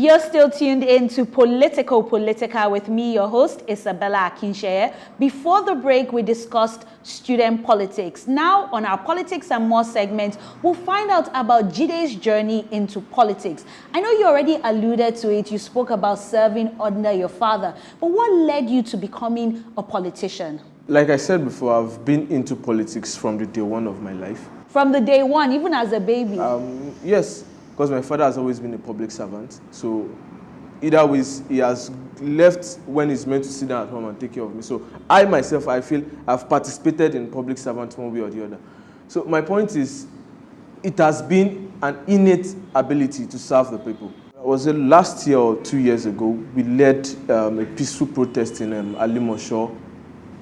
You're still tuned in to Politico Politica with me, your host, Isabella Akinseye. Before the break, we discussed student politics. Now, on our Politics and More segment, we'll find out about Jide's journey into politics. I know you already alluded to it. You spoke about serving under your father. But what led you to becoming a politician? Like I said before, I've been into politics from the day one of my life. From the day one, even as a baby? Yes. Because my father has always been a public servant. So either way, he has left when he's meant to sit down at home and take care of me. So I myself, I feel I've participated in public servant one way or the other. So my point is, it has been an innate ability to serve the people. Was it last year or 2 years ago, we led a peaceful protest in Alimosho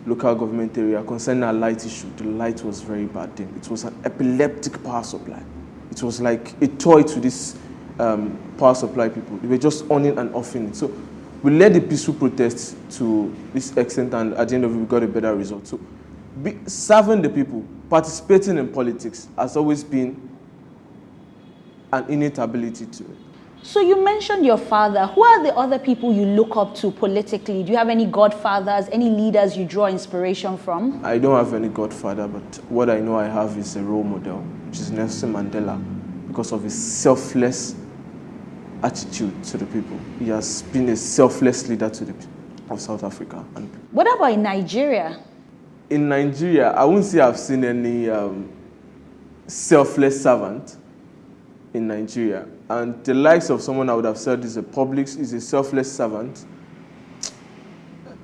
local government area concerning a light issue. The light was very bad then. It was an epileptic power supply. It was like a toy to these power supply people. They were just on and off it. So we led the peaceful protest to this extent, and at the end of it, we got a better result. So serving the people, participating in politics has always been an innate ability to it. So you mentioned your father. Who are the other people you look up to politically? Do you have any godfathers, any leaders you draw inspiration from? I don't have any godfather, but what I know I have is a role model, which is Nelson Mandela, because of his selfless attitude to the people. He has been a selfless leader to the people of South Africa. What about in Nigeria? In Nigeria, I wouldn't say I've seen any selfless servant in Nigeria. And the likes of someone I would have said is a selfless servant.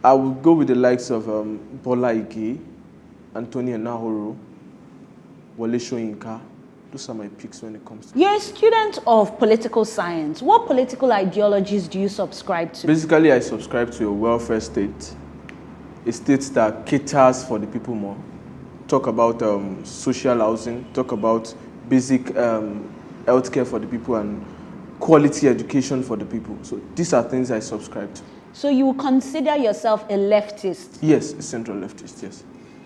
I would go with the likes of Bola Ige, Anthony Enahoro, Wole Soyinka. Those are my picks when it comes to... You're a student of political science. What political ideologies do you subscribe to? Basically, I subscribe to a welfare state, a state that caters for the people more. Talk about social housing, talk about basic healthcare for the people and quality education for the people. So these are things I subscribe to. So you consider yourself a leftist? Yes, a central leftist, yes.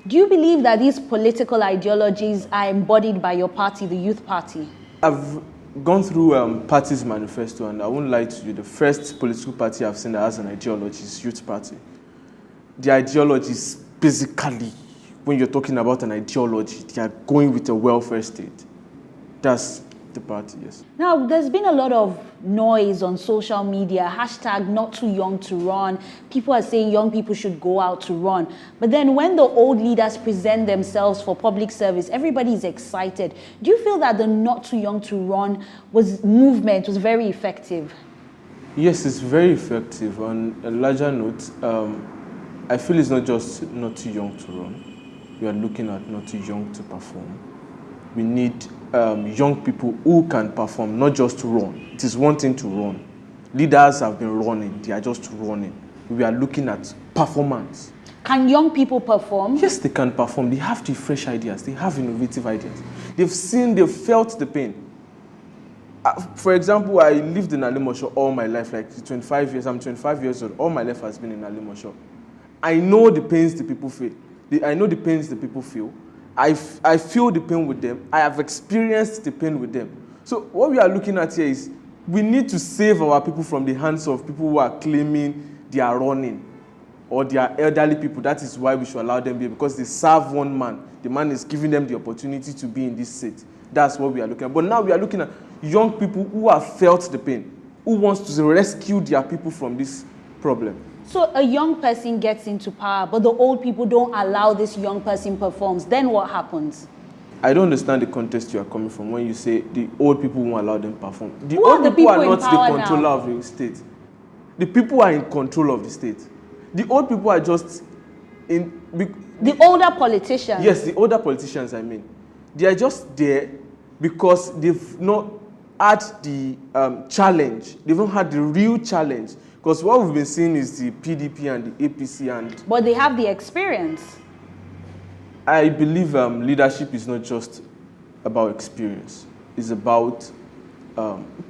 Do you believe that these political ideologies are embodied by your party, the Youth Party? I've gone through party's manifesto, and I won't lie to you, the first political party I've seen that has an ideology is Youth Party. The ideology is basically, when you're talking about an ideology, they are going with a welfare state. That's the party, yes. Now, there's been a lot of noise on social media, hashtag #NotTooYoungToRun. People are saying young people should go out to run. But then when the old leaders present themselves for public service, everybody is excited. Do you feel that the NotTooYoungToRun movement was very effective? Yes, it's very effective. On a larger note, I feel it's not just not too young to run. We are looking at not too young to perform. We need young people who can perform, not just to run. It is one thing to run. Leaders have been running, they are just running. We are looking at performance. Can young people perform? Yes, they can perform. They have the fresh ideas, they have innovative ideas. They've felt the pain. For example, I lived in Alimosho all my life, like 25 years. I'm 25 years old. All my life has been in Alimosho. I know the pains the people feel. I know the pains the people feel. I feel the pain with them. I have experienced the pain with them. So what we are looking at here is we need to save our people from the hands of people who are claiming they are running or they are elderly people. That is why we should allow them be, because they serve one man. The man is giving them the opportunity to be in this seat. That's what we are looking at. But now we are looking at young people who have felt the pain, who wants to rescue their people from this problem. So a young person gets into power, but the old people don't allow this young person performs. Then what happens? I don't understand the context you are coming from when you say the old people won't allow them perform. The Who old are the people are people not in power the controller now? of the state. The people are in control of the state. The old people are just in... The older politicians? Yes, the older politicians, I mean. They are just there because they've not had the challenge. They've not had the real challenge. Because what we've been seeing is the PDP and the APC and... But they have the experience. I believe leadership is not just about experience. It's about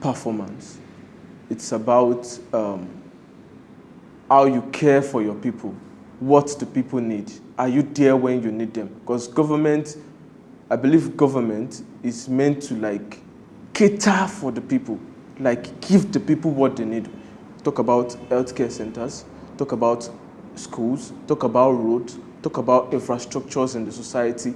performance. It's about how you care for your people, what the people need. Are you there when you need them? Because government, I believe government is meant to like cater for the people. like give the people what they need. Talk about healthcare centers, talk about schools, talk about roads, talk about infrastructures in the society.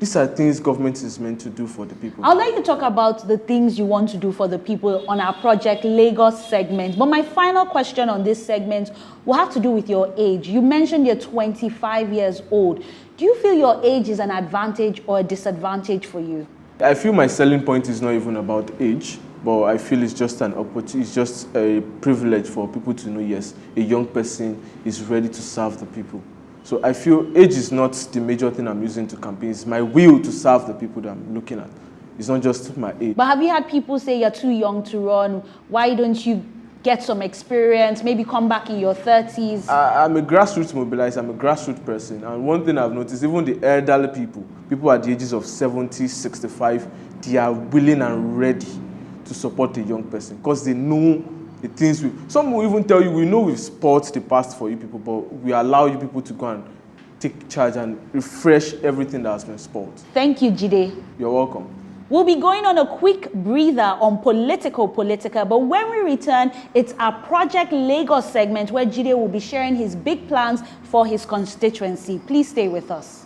These are things government is meant to do for the people. I'd like to talk about the things you want to do for the people on our Project Lagos segment. But my final question on this segment will have to do with your age. You mentioned you're 25 years old. Do you feel your age is an advantage or a disadvantage for you? I feel my selling point is not even about age, but I feel it's just an opportunity, it's just a privilege for people to know, yes, a young person is ready to serve the people. So I feel age is not the major thing I'm using to campaign. It's my will to serve the people that I'm looking at. It's not just my age. But have you had people say you're too young to run? Why don't you get some experience, maybe come back in your 30s? I'm a grassroots mobiliser, I'm a grassroots person. And one thing I've noticed, even the elderly people at the ages of 70, 65, they are willing and ready to support a young person because they know the things some will even tell you, we know we've spoiled the past for you people, but we allow you people to go and take charge and refresh everything that has been spoiled. Thank you, Jide. You're welcome. We'll be going on a quick breather on Politico Politica, but when we return, it's our Project Lagos segment where Jide will be sharing his big plans for his constituency. Please stay with us.